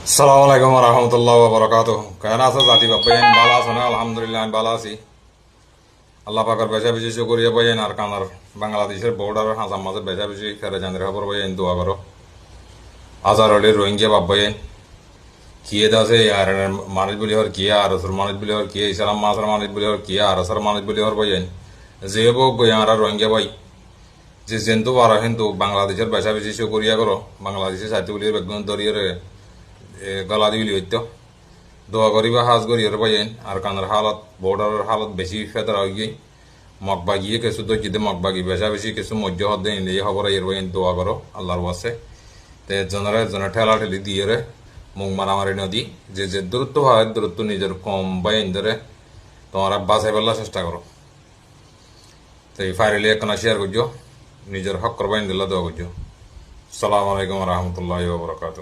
আসসালামু আলাইকুম রহমতুল্লাহ বরকাত। কেন আছো জাতি বাপ্পাইন? ভালো আছো না? আলহামদুলিল্লাহ আমি ভালো আছি। আল্লাহ পাকের বেশা বেশি শুকরিয়া পাইন আর কানার বাংলাদেশের বর্ডার হাজার মাঝে বেশা বেশি ফেরে জানের খবর পাইন দোয়া করো। হাজার হলে রোহিঙ্গা বাপ্পাইন কিয়ে দাসে আর মানুষ বলি হর কিয়া আর সর মানুষ বলি হর কিয়া ইসলাম মাসের মানুষ বলি হর কিয়া আর সর মানুষ বলি হর পাইন যে বক আর রোহিঙ্গা ভাই যে জেন্তু পারো কিন্তু বাংলাদেশের বেশা বেশি শুকরিয়া করো। বাংলাদেশের সাথে বলি বেগুন দরিয়ে গলা দিবলি হইতো দোয়া করিবা হাজ করি আর পাইন আর কানের হালত বর্ডারের হালত বেশি ফেদার হয়ে গিয়ে মকবা গিয়ে কিছু তো যদি মকবা গিয়ে বেশা বেশি কিছু মধ্য হদ দেন এই খবর এর পাইন দোয়া করো আল্লাহর বাসে তে জনের ঠেলা ঠেলি দিয়ে রে মুখ মারামারি নদী যে দূরত্ব হয় দূরত্ব নিজের কম বাইন ধরে তোমরা বাঁচাই পেলার চেষ্টা করো। তো এই ফাইনালি একখানা শেয়ার করছো নিজের হক বাইন দিল্লা দোয়া করছো। সালাম আলাইকুম রহমতুল্লাহ বরকাত।